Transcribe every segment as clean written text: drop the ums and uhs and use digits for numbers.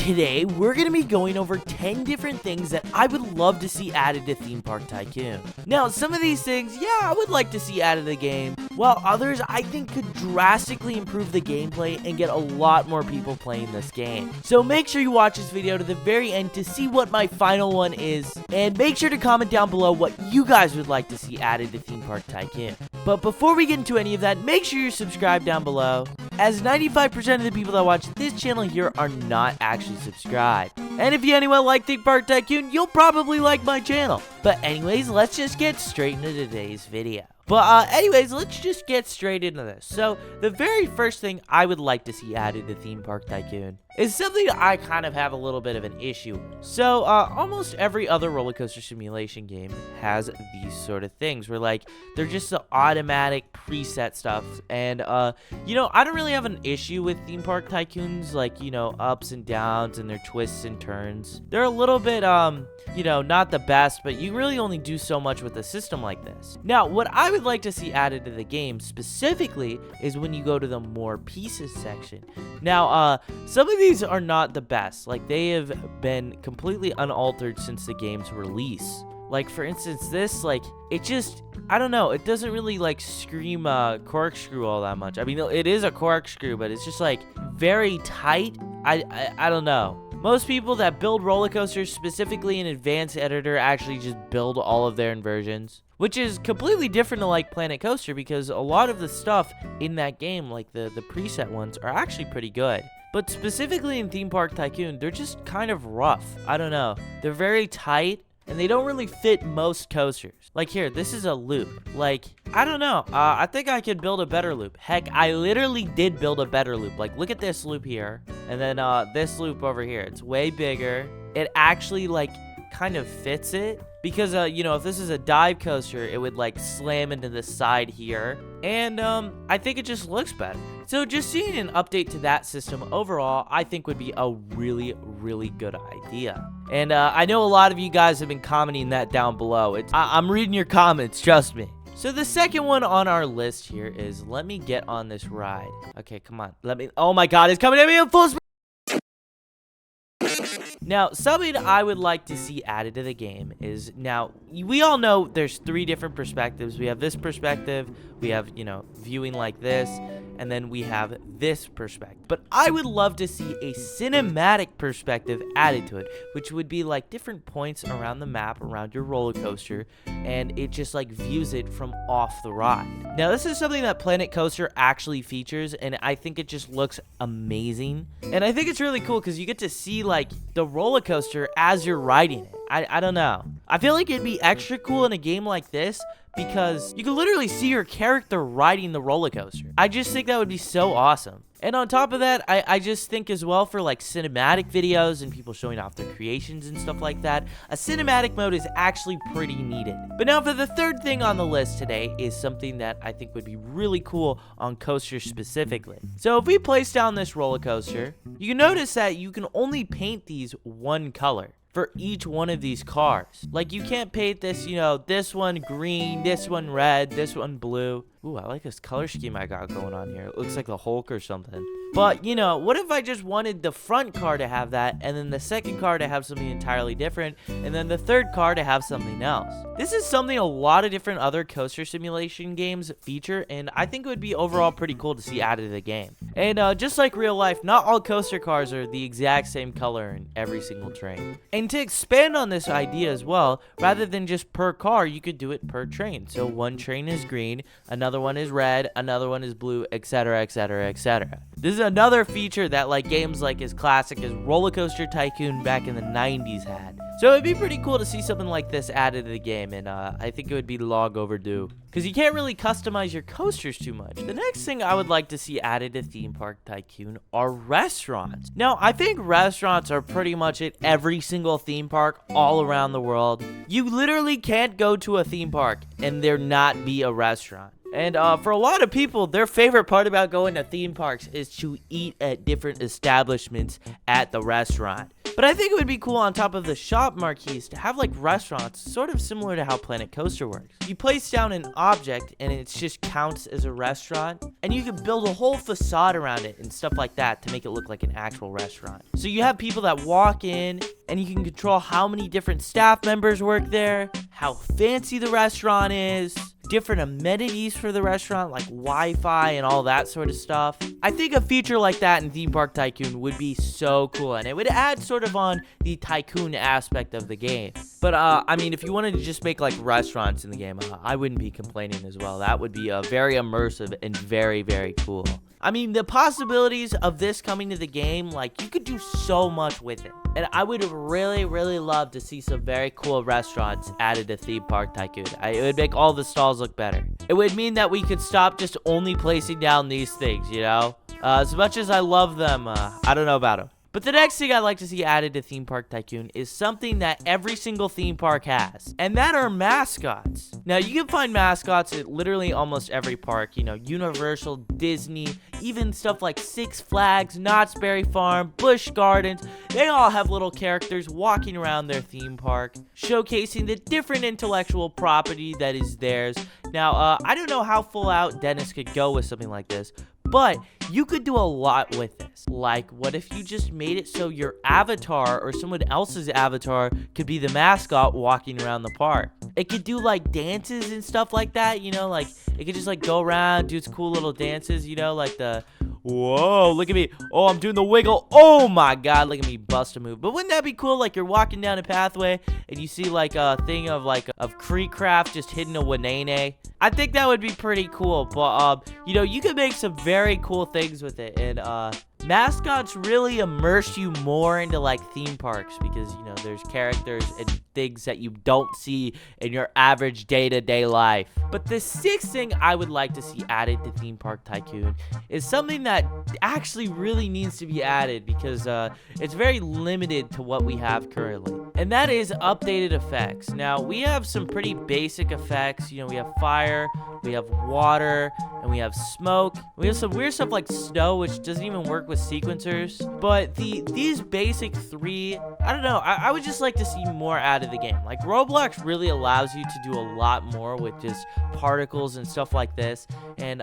today we're going to be going over 10 different things that I would love to see added to Theme Park Tycoon. Now, some of these things, yeah, I would like to see added to the game, while others I think could drastically improve the gameplay and get a lot more people playing this game. So make sure you watch this video to the very end to see what my final one is, and make sure to comment down below what you guys would like to see added to Theme Park Tycoon. But before we get into any of that, make sure you subscribe down below, as 95% of the people that watch this channel here are not actually subscribed. And if you anyway like Theme Park Tycoon, you'll probably like my channel. But anyways, let's just get straight into today's video. But anyways, let's just get straight into this. So, the very first thing I would like to see added to Theme Park Tycoon is something I kind of have a little bit of an issue with. So, almost every other roller coaster simulation game has these sort of things where, like, they're just the automatic preset stuff. And, you know, I don't really have an issue with Theme Park Tycoon's, like, you know, ups and downs and their twists and turns. They're a little bit, you know, not the best, but you really only do so much with a system like this. Now, what I would like to see added to the game specifically is when you go to the more pieces section. Now, some of these are not the best. Like, they have been completely unaltered since the game's release. Like, for instance, this, like, it just, I don't know, it doesn't really, like, scream corkscrew all that much. I mean, it is a corkscrew, but it's just, like, very tight. I don't know. Most people that build roller coasters, specifically in Advanced Editor, actually just build all of their inversions, which is completely different to, like, Planet Coaster, because a lot of the stuff in that game, like the preset ones, are actually pretty good. But specifically in Theme Park Tycoon, they're just kind of rough. I don't know. They're very tight, and they don't really fit most coasters. Like here, this is a loop. Like, I don't know. I think I could build a better loop. Heck, I literally did build a better loop. Like, look at this loop here. And then this loop over here. It's way bigger. It actually, like, kind of fits it. Because, you know, if this is a dive coaster, it would, like, slam into the side here. And, I think it just looks better. So just seeing an update to that system overall, I think would be a really, really good idea. And I know a lot of you guys have been commenting that down below. I'm reading your comments, trust me. So the second one on our list here is, let me get on this ride. Okay, come on. Oh my god, it's coming at me in full speed. Now, something I would like to see added to the game is, now, we all know there's 3 different perspectives. We have this perspective, we have, you know, viewing like this, and then we have this perspective. But I would love to see a cinematic perspective added to it, which would be like different points around the map, around your roller coaster, and it just like views it from off the ride. Now, this is something that Planet Coaster actually features, and I think it just looks amazing. And I think it's really cool because you get to see like the roller coaster as you're riding it. I don't know. I feel like it'd be extra cool in a game like this because you can literally see your character riding the roller coaster. I just think that would be so awesome. And on top of that, I just think as well for like cinematic videos and people showing off their creations and stuff like that, a cinematic mode is actually pretty needed. But now for the third thing on the list today is something that I think would be really cool on coasters specifically. So if we place down this roller coaster, you can notice that you can only paint these one color for each one of these cars. Like, you can't paint this, you know, this one green, this one red, this one blue. Ooh, I like this color scheme I got going on here. It looks like the Hulk or something. But, you know, what if I just wanted the front car to have that, and then the second car to have something entirely different, and then the third car to have something else? This is something a lot of different other coaster simulation games feature, and I think it would be overall pretty cool to see added to the game. And just like real life, not all coaster cars are the exact same color in every single train. And to expand on this idea as well, rather than just per car, you could do it per train. So one train is green, another one is red, another one is blue, etc, etc, etc. This is another feature that like games like as classic as Roller Coaster Tycoon back in the 90s had. So it'd be pretty cool to see something like this added to the game, and I think it would be long overdue. Because you can't really customize your coasters too much. The next thing I would like to see added to Theme Park Tycoon are restaurants. Now, I think restaurants are pretty much at every single theme park all around the world. You literally can't go to a theme park and there not be a restaurant. And for a lot of people, their favorite part about going to theme parks is to eat at different establishments at the restaurant. But I think it would be cool on top of the shop marquees to have like restaurants, sort of similar to how Planet Coaster works. You place down an object and it just counts as a restaurant, and you can build a whole facade around it and stuff like that to make it look like an actual restaurant. So you have people that walk in, and you can control how many different staff members work there, how fancy the restaurant is, different amenities for the restaurant like Wi-Fi and all that sort of stuff. I think a feature like that in Theme Park Tycoon would be so cool, and it would add sort of on the Tycoon aspect of the game. But I mean, if you wanted to just make like restaurants in the game, I wouldn't be complaining as well. That would be very immersive and very, very cool. I mean, the possibilities of this coming to the game, like, you could do so much with it. And I would really, really love to see some very cool restaurants added to Theme Park Tycoon. It would make all the stalls look better. It would mean that we could stop just only placing down these things, you know? As much as I love them, I don't know about them. But the next thing I'd like to see added to Theme Park Tycoon is something that every single theme park has, and that are mascots. Now, you can find mascots at literally almost every park, you know, Universal, Disney, even stuff like Six Flags, Knott's Berry Farm, Busch Gardens. They all have little characters walking around their theme park, showcasing the different intellectual property that is theirs. Now, I don't know how full out Dennis could go with something like this, but you could do a lot with this. Like, what if you just made it so your avatar or someone else's avatar could be the mascot walking around the park? It could do like dances and stuff like that, you know, like it could just like go around, do its cool little dances, you know, like the whoa, look at me. Oh, I'm doing the wiggle. Oh my god, look at me bust a move. But wouldn't that be cool? Like, you're walking down a pathway and you see like a thing of like of Creek Craft just hitting a Wanene. I think that would be pretty cool. But you know, you could make some very cool things with it. And mascots really immerse you more into like theme parks, because you know there's characters and things that you don't see in your average day-to-day life. But the sixth thing I would like to see added to Theme Park Tycoon is something that actually really needs to be added, because it's very limited to what we have currently, and that is updated effects. Now, we have some pretty basic effects. You know, we have fire, we have water, and we have smoke. We have some weird stuff like snow, which doesn't even work with sequencers. But these basic three, I don't know, I would just like to see more out of the game. Like, Roblox really allows you to do a lot more with just particles and stuff like this. And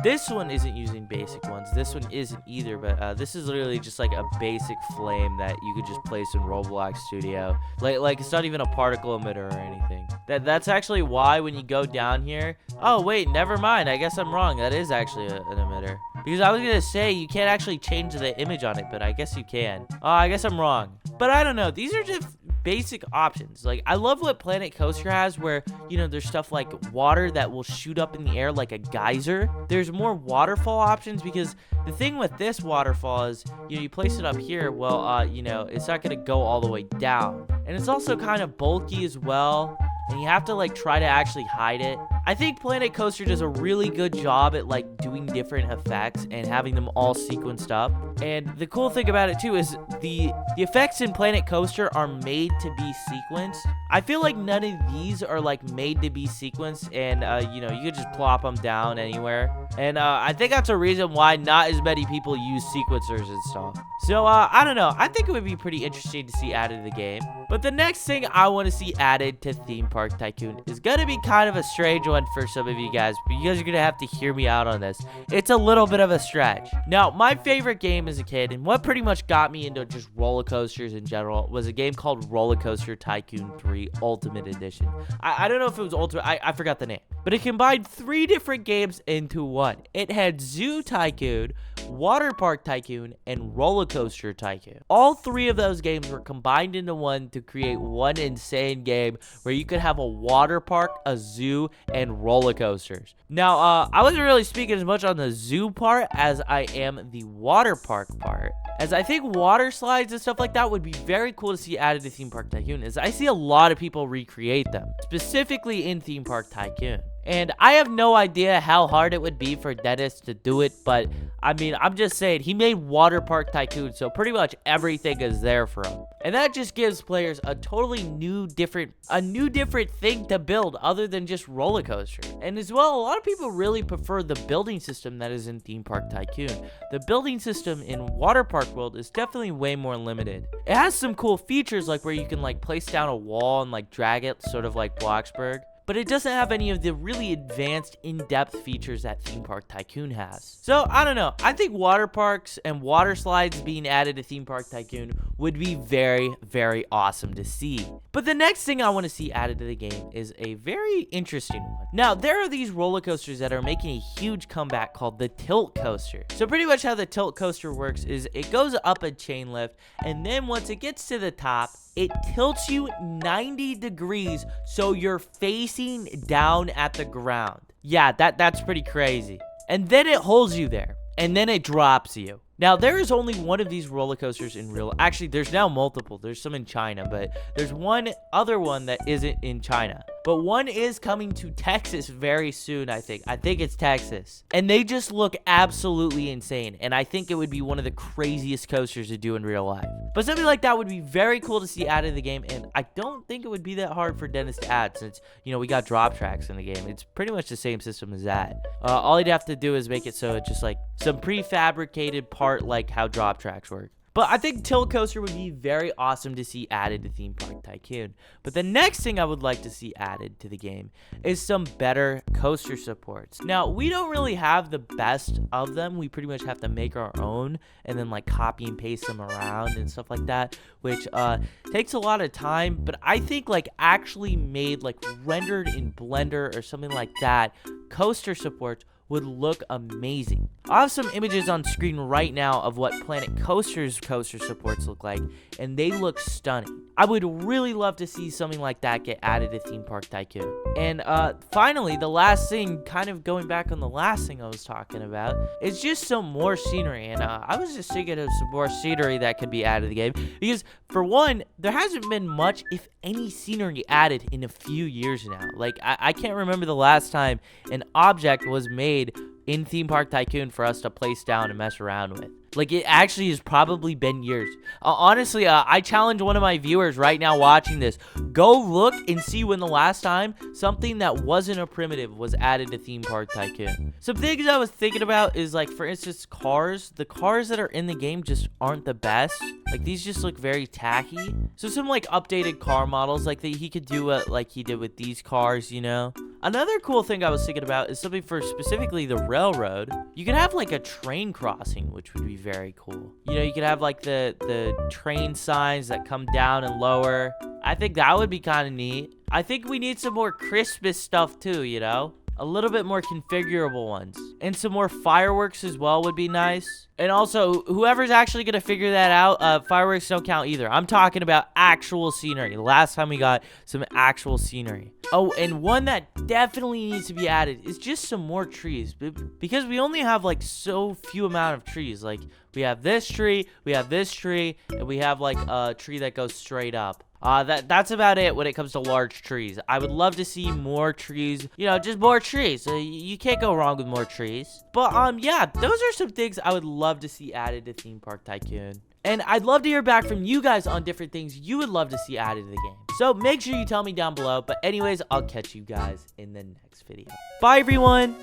this one isn't using basic ones. This one isn't either, but this is literally just like a basic flame that you could just place in Roblox Studio. Like it's not even a particle emitter or anything. That's actually why when you go down here, oh wait, never mind, I guess I'm wrong. That is actually an emitter. Because I was gonna say you can't actually change the image on it, but I guess you can. I guess I'm wrong. But I don't know, these are just basic options. Like, I love what Planet Coaster has, where, you know, there's stuff like water that will shoot up in the air like a geyser. There's more waterfall options, because the thing with this waterfall is, you know, you place it up here, well, you know, it's not gonna go all the way down. And it's also kind of bulky as well, and you have to like try to actually hide it. I think Planet Coaster does a really good job at like doing different effects and having them all sequenced up. And the cool thing about it too is the effects in Planet Coaster are made to be sequenced. I feel like none of these are like made to be sequenced, and you know, you could just plop them down anywhere. And I think that's a reason why not as many people use sequencers and stuff. So I don't know, I think it would be pretty interesting to see added to the game. But the next thing I want to see added to Theme Park Tycoon is gonna be kind of a strange one for some of you guys, but you guys are gonna have to hear me out on this. It's a little bit of a stretch. Now, my favorite game as a kid, and what pretty much got me into just roller coasters in general, was a game called Roller Coaster Tycoon 3 Ultimate Edition. I don't know if it was Ultimate, I forgot the name. But it combined 3 different games into one. It had Zoo Tycoon, Water Park Tycoon, and Roller Coaster Tycoon. All 3 of those games were combined into one to create one insane game where you could have a water park, a zoo, and roller coasters. Now, I wasn't really speaking as much on the zoo part as I am the water park part, as I think water slides and stuff like that would be very cool to see added to Theme Park Tycoon, as I see a lot of people recreate them, specifically in Theme Park Tycoon. And I have no idea how hard it would be for Dennis to do it, but I mean, I'm just saying, he made Water Park Tycoon, so pretty much everything is there for him. And that just gives players a totally new different thing to build other than just roller coaster. And as well, a lot of people really prefer the building system that is in Theme Park Tycoon. The building system in Water Park World is definitely way more limited. It has some cool features like where you can like place down a wall and like drag it, sort of like Bloxburg. But it doesn't have any of the really advanced, in-depth features that Theme Park Tycoon has. So, I don't know. I think water parks and water slides being added to Theme Park Tycoon would be very, very awesome to see. But the next thing I want to see added to the game is a very interesting one. Now, there are these roller coasters that are making a huge comeback called the Tilt Coaster. So, pretty much how the Tilt Coaster works is it goes up a chain lift, and then once it gets to the top, it tilts you 90 degrees so you're facing down at the ground. Yeah, that's pretty crazy. And then it holds you there, and then it drops you. Now, there is only one of these roller coasters in real... Actually, there's now multiple. There's some in China, but there's one other one that isn't in China. But one is coming to Texas very soon, I think. I think it's Texas. And they just look absolutely insane. And I think it would be one of the craziest coasters to do in real life. But something like that would be very cool to see added in the game. And I don't think it would be that hard for Dennis to add since, you know, we got drop tracks in the game. It's pretty much the same system as that. All he'd have to do is make it so it's just like some prefabricated part like how drop tracks work. But I think Tilt Coaster would be very awesome to see added to Theme Park Tycoon. But the next thing I would like to see added to the game is some better coaster supports. Now, we don't really have the best of them. We pretty much have to make our own and then like copy and paste them around and stuff like that, which takes a lot of time. But I think like actually made, like rendered in Blender or something like that, coaster supports would look amazing. I have some images on screen right now of what Planet Coaster's coaster supports look like, and they look stunning. I would really love to see something like that get added to Theme Park Tycoon. And finally, the last thing, kind of going back on the last thing I was talking about, is just some more scenery. And I was just thinking of some more scenery that could be added to the game. Because, for one, there hasn't been much, if any, scenery added in a few years now. Like, I can't remember the last time an object was made in Theme Park Tycoon for us to place down and mess around with. Like, it actually has probably been years. Honestly, I challenge one of my viewers right now watching this. Go look and see when the last time something that wasn't a primitive was added to Theme Park Tycoon. Some things I was thinking about is, like, for instance, cars. The cars that are in the game just aren't the best. Like, these just look very tacky. So some, like, updated car models, like, that he could do like he did with these cars, you know? Another cool thing I was thinking about is something for specifically the railroad. You could have, like, a train crossing, which would be very cool. You know, you could have, like, the train signs that come down and lower. I think that would be kind of neat. I think we need some more Christmas stuff, too, you know? A little bit more configurable ones. And some more fireworks as well would be nice. And also, whoever's actually going to figure that out, fireworks don't count either. I'm talking about actual scenery. Last time we got some actual scenery. Oh, and one that definitely needs to be added is just some more trees. Because we only have, like, so few amount of trees. Like, we have this tree, we have this tree, and we have, like, a tree that goes straight up. That's about it when it comes to large trees. I would love to see more trees, you know, just more trees. You can't go wrong with more trees. But, yeah, those are some things I would love to see added to Theme Park Tycoon. And I'd love to hear back from you guys on different things you would love to see added to the game. So make sure you tell me down below. But anyways, I'll catch you guys in the next video. Bye, everyone.